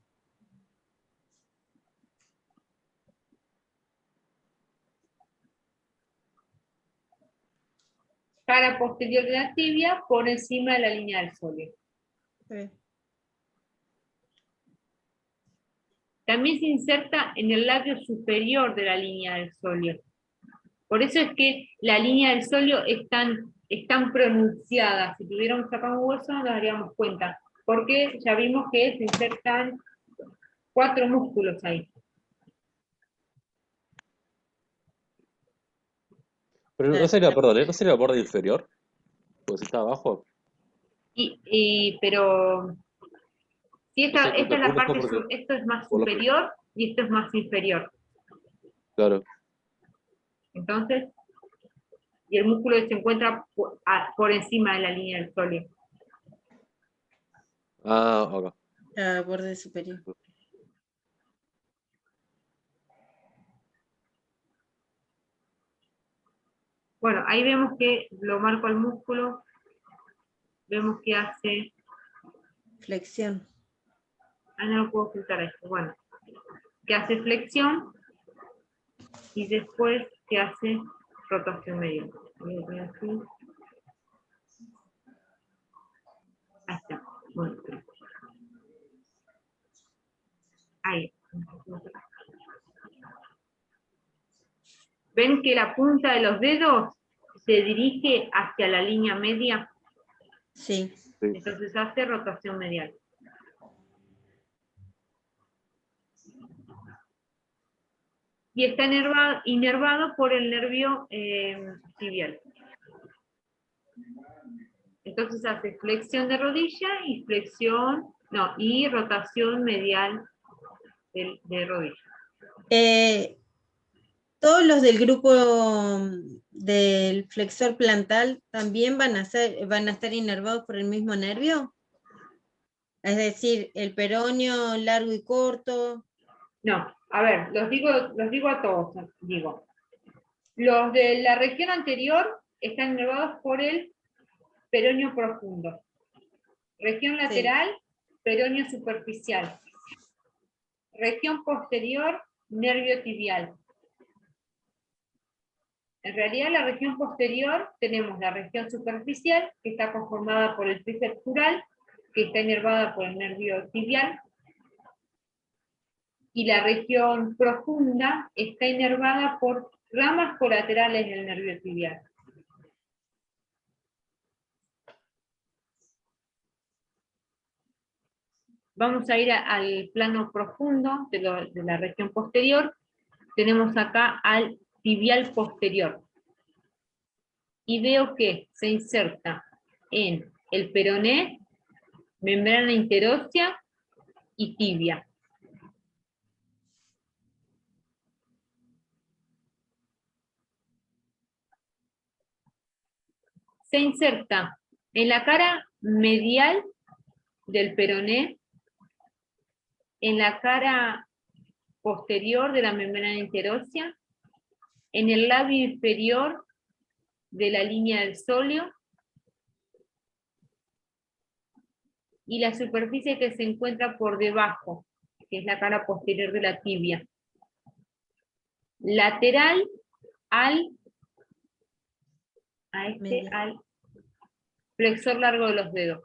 cara posterior de la tibia por encima de la línea del sóleo. Sí. También se inserta en el labio superior de la línea del sóleo. Por eso es que la línea del sóleo es tan pronunciada. Si tuviéramos acá un hueso nos daríamos cuenta. Porque ya vimos que se insertan 4 músculos ahí. Pero no sería, perdón, ¿no sería el borde inferior? Pues si está abajo. Pero si esta No sé, es la parte, porque, esto es más por lo que, superior y esto es más inferior. claro. Entonces, y el músculo se encuentra por encima de la línea del sóleo. Ah, acá. Borde superior. Bueno, ahí vemos que lo marco al músculo, vemos que hace, Flexión. no lo puedo ocultar esto, bueno, que hace flexión y después que hace rotación medial. Voy a poner así. Ahí está, bueno. Ahí. ¿Ven que la punta de los dedos se dirige hacia la línea media? Sí. Sí. Entonces hace rotación medial. Y está inervado por el nervio tibial. Entonces hace flexión de rodilla y y rotación medial de rodilla. Todos los del grupo del flexor plantar también van a estar inervados por el mismo nervio. Es decir, el peroneo largo y corto. No, a ver, los digo a todos, digo. Los de la región anterior están inervados por el peroneo profundo. Región lateral, peroneo superficial. Región posterior, nervio tibial. En realidad, la región posterior tenemos la región superficial, que está conformada por el tríceps crural, que está inervada por el nervio tibial, y la región profunda está inervada por ramas colaterales del nervio tibial. Vamos a ir al plano profundo de la región posterior. Tenemos acá al tibial posterior. Y veo que se inserta en el peroné, membrana interósea y tibia. Se inserta en la cara medial del peroné, en la cara posterior de la membrana interósea, en el labio inferior de la línea del sóleo, y la superficie que se encuentra por debajo, que es la cara posterior de la tibia. Lateral al flexor largo de los dedos.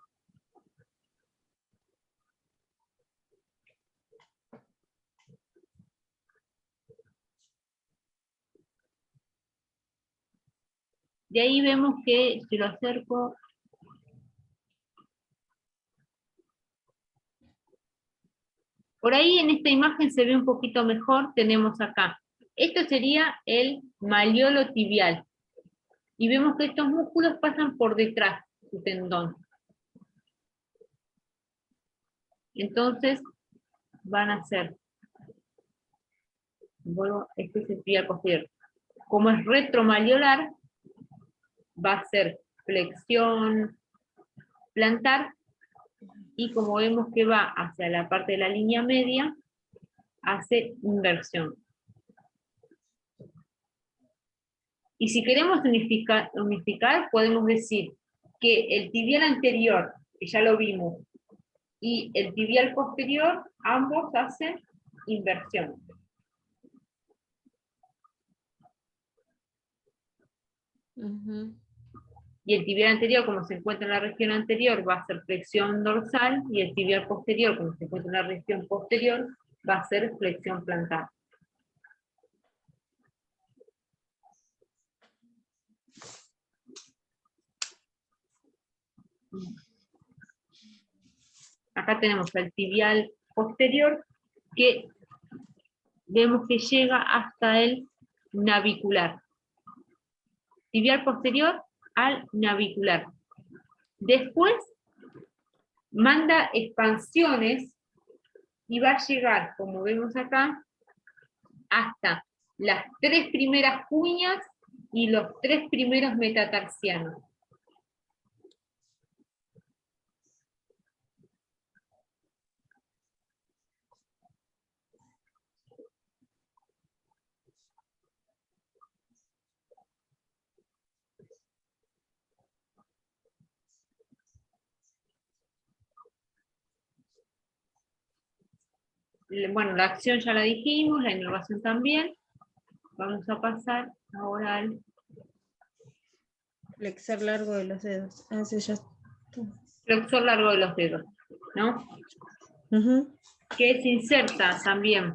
De ahí vemos que, si lo acerco, por ahí en esta imagen se ve un poquito mejor, tenemos acá. Esto sería el maleolo tibial. Y vemos que estos músculos pasan por detrás del tendón. Entonces, van a ser, este es el tibial posterior. Como es retromalleolar, va a ser flexión plantar, y como vemos que va hacia la parte de la línea media, hace inversión. Y si queremos unificar, podemos decir que el tibial anterior, que ya lo vimos, y el tibial posterior, ambos hacen inversión. Y el tibial anterior, como se encuentra en la región anterior, va a ser flexión dorsal, y el tibial posterior, como se encuentra en la región posterior, va a ser flexión plantar. Acá tenemos el tibial posterior, que vemos que llega hasta el navicular. Tibial posterior al navicular. Después manda expansiones y va a llegar, como vemos acá, hasta las 3 primeras cuñas y los 3 primeros metatarsianos. Bueno, la acción ya la dijimos, la inervación también. Vamos a pasar ahora al Flexor largo de los dedos. Ah, sí, ya está. flexor largo de los dedos, ¿no? Ujú. Que se inserta también.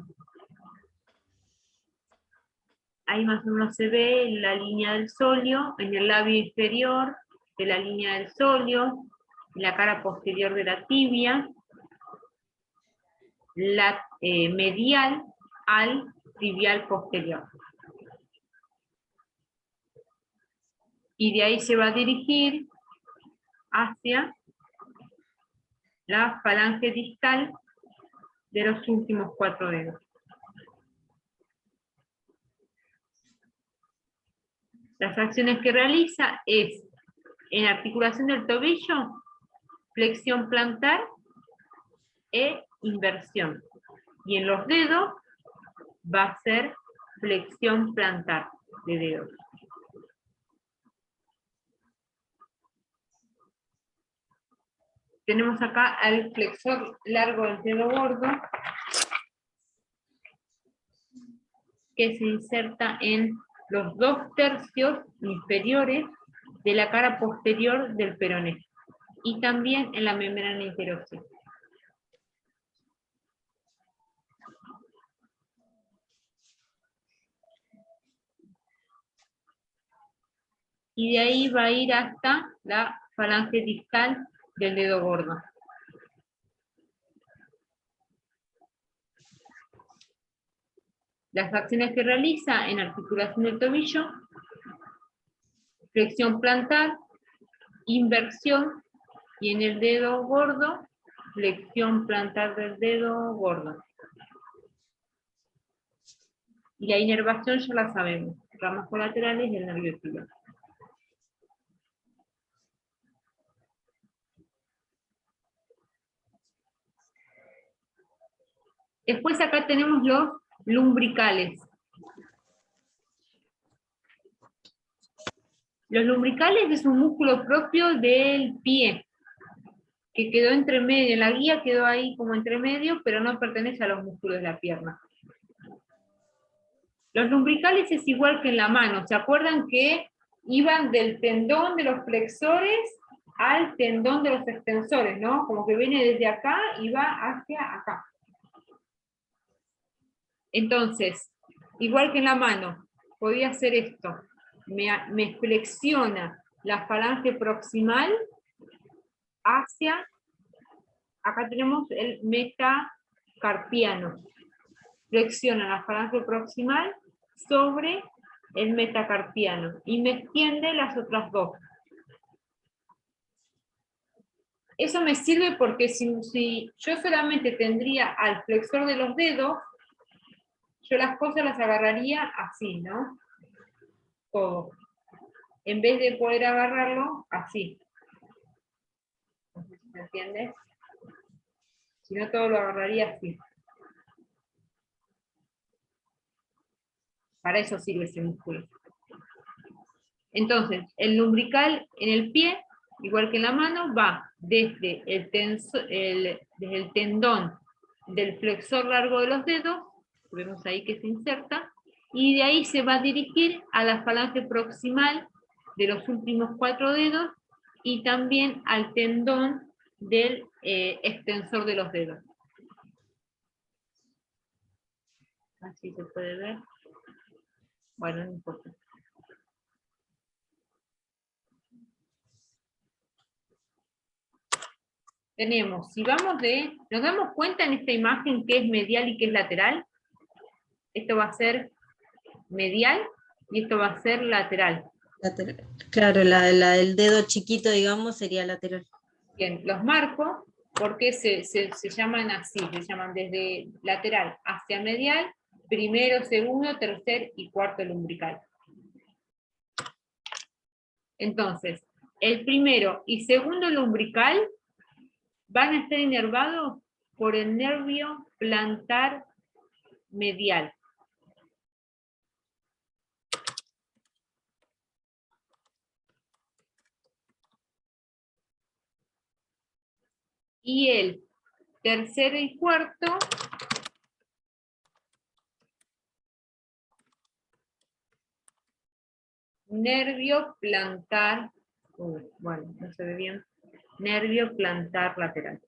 Ahí más o menos se ve la línea del sóleo, en el labio inferior de la línea del sóleo, en la cara posterior de la tibia, la medial al tibial posterior. Y de ahí se va a dirigir hacia la falange distal de los últimos 4 dedos. Las acciones que realiza es, en articulación del tobillo, flexión plantar e inversión. Y en los dedos va a ser flexión plantar de dedos. Tenemos acá al flexor largo del dedo gordo, que se inserta en los 2 tercios inferiores de la cara posterior del peroné, y también en la membrana interósea. Y de ahí va a ir hasta la falange distal del dedo gordo. Las acciones que realiza en articulación del tobillo: flexión plantar, inversión, y en el dedo gordo, flexión plantar del dedo gordo. Y la inervación ya la sabemos, ramas colaterales y el nervio tibial. Después acá tenemos los lumbricales. Los lumbricales es un músculo propio del pie, que quedó entre medio, en la guía quedó ahí como entre medio, pero no pertenece a los músculos de la pierna. Los lumbricales es igual que en la mano, ¿se acuerdan que iban del tendón de los flexores al tendón de los extensores, ¿no? Como que viene desde acá y va hacia acá. Entonces, igual que en la mano, podía hacer esto. Me flexiona la falange proximal hacia, acá tenemos el metacarpiano. Flexiona la falange proximal sobre el metacarpiano y me extiende las otras 2. Eso me sirve porque si yo solamente tendría al flexor de los dedos, yo las cosas las agarraría así, ¿no? Todo. En vez de poder agarrarlo así. No sé si se entiende. Si no, todo lo agarraría así. Para eso sirve ese músculo. Entonces, el lumbrical en el pie, igual que en la mano, va desde el tendón del flexor largo de los dedos, vemos ahí que se inserta, y de ahí se va a dirigir a la falange proximal de los últimos 4 dedos y también al tendón del extensor de los dedos. Así se puede ver. Bueno, no importa. Tenemos, si vamos nos damos cuenta en esta imagen que es medial y que es lateral. Esto va a ser medial y esto va a ser lateral. Lateral. Claro, la del dedo chiquito, digamos, sería lateral. Bien, los marco porque se llaman así, se llaman desde lateral hacia medial, primero, segundo, tercer y cuarto lumbrical. Entonces, el primero y segundo lumbrical van a estar inervados por el nervio plantar medial. Y el tercero y cuarto nervio plantar, bueno, no se ve bien, nervio plantar lateral.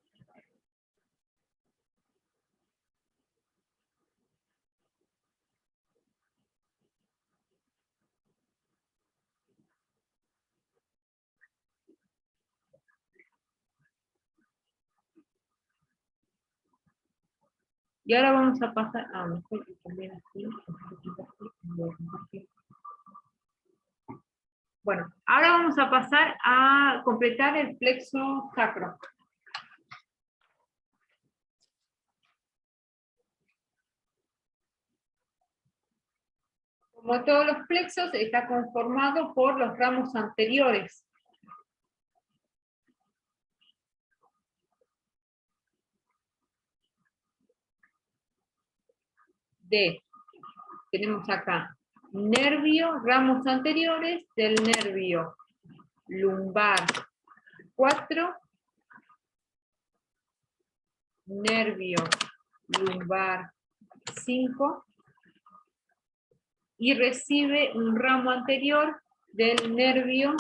Y ahora vamos a pasar, mejor que también así, bueno, ahora vamos a pasar a completar el plexo sacro. Como todos los plexos, está conformado por los ramos anteriores. Tenemos acá nervio, ramos anteriores del nervio lumbar 4, nervio lumbar 5, y recibe un ramo anterior del nervio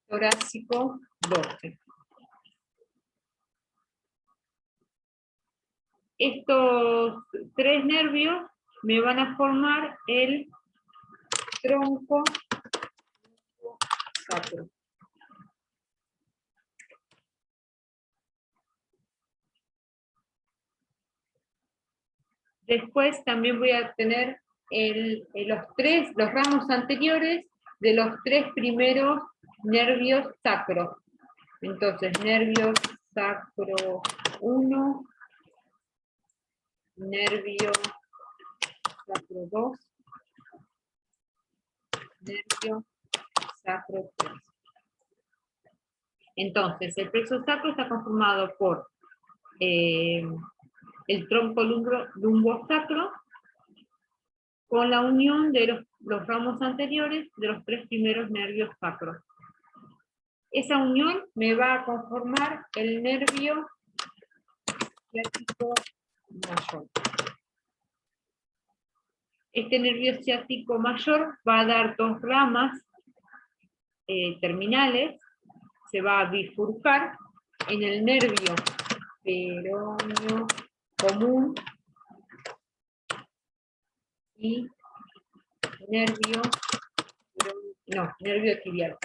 torácico 12. Estos 3 nervios me van a formar el tronco sacro. Después también voy a tener los ramos anteriores de los 3 primeros nervios sacros. Entonces, nervio sacro 1, nervio sacro 2, nervio sacro 3. Entonces, el plexo sacro está conformado por el tronco lumbosacro con la unión de los ramos anteriores de los 3 primeros nervios sacros. Esa unión me va a conformar el nervio ciático mayor. Este nervio ciático mayor va a dar 2 ramas terminales, se va a bifurcar en el nervio peroneo común y nervio tibial.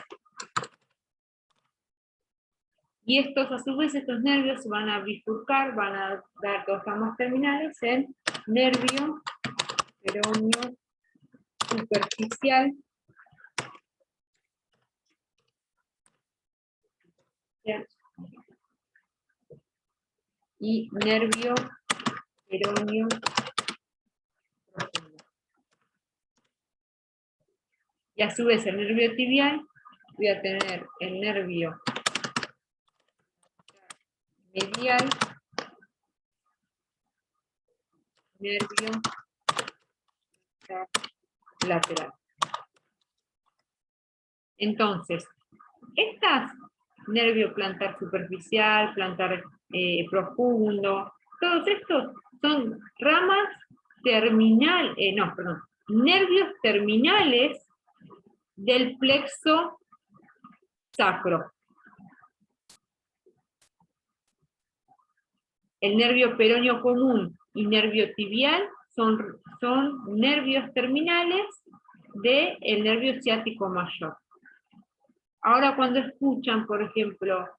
Y estos, a su vez, estos nervios se van a bifurcar, van a dar 2 ramas terminales en nervio peroneo superficial y nervio peroneo profundo. Y a su vez el nervio tibial, voy a tener el nervio medial, nervio lateral. Entonces, estas, nervio plantar superficial, plantar profundo, todos estos son ramas nervios terminales del plexo sacro. El nervio peroneo común y nervio tibial son nervios terminales del nervio ciático mayor. Ahora cuando escuchan, por ejemplo,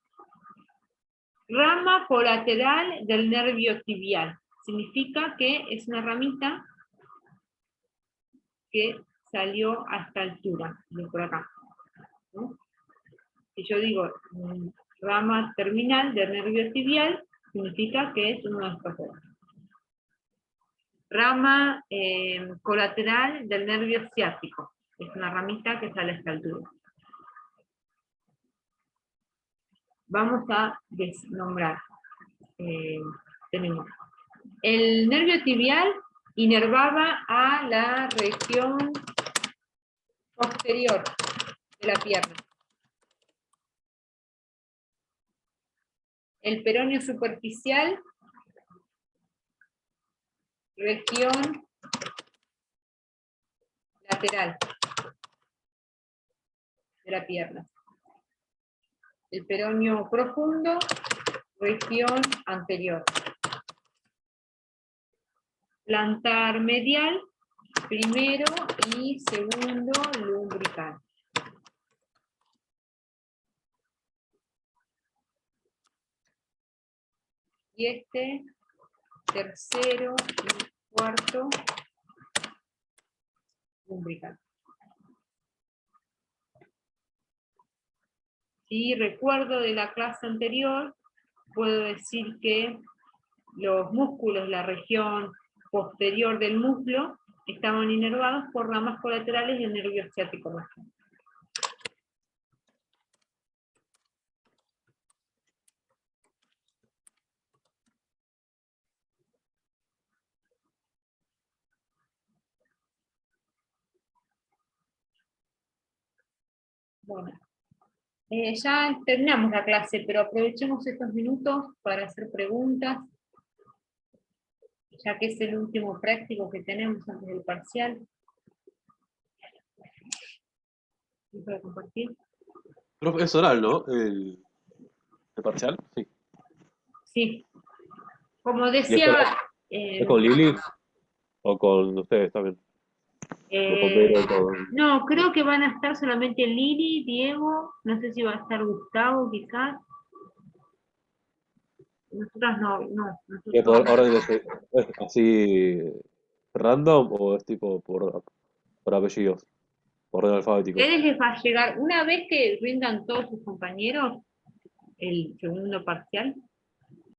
rama colateral del nervio tibial, significa que es una ramita que salió a esta altura, de por acá, ¿no? Si yo digo rama terminal del nervio tibial, significa que es uno de estos dos. Rama colateral del nervio ciático, es una ramita que sale a esta altura. Vamos a desnombrar. Tenemos el nervio tibial inervaba a la región posterior de la pierna. El peroneo superficial, región lateral de la pierna. El peroneo profundo, región anterior. Plantar medial, primero y segundo lumbrical. Y este, tercero y cuarto lumbrical. Si recuerdo de la clase anterior, puedo decir que los músculos, la región posterior del muslo, estaban inervados por ramas colaterales del nervio ciático mayor. Bueno, ya terminamos la clase, pero aprovechemos estos minutos para hacer preguntas, ya que es el último práctico que tenemos antes del parcial. ¿Para compartir? Profe, es oral, ¿no? ¿El parcial? Sí. Sí. Como ¿Y decía... es con Lili? ¿O con ustedes también? ¿O con Vero? No, creo que van a estar solamente Lili, Diego, no sé si va a estar Gustavo quizás. Nosotras no. ¿Y es por orden de es así random o es tipo por apellidos? Por orden alfabético. ¿Ustedes les va a llegar, una vez que rindan todos sus compañeros, el segundo parcial,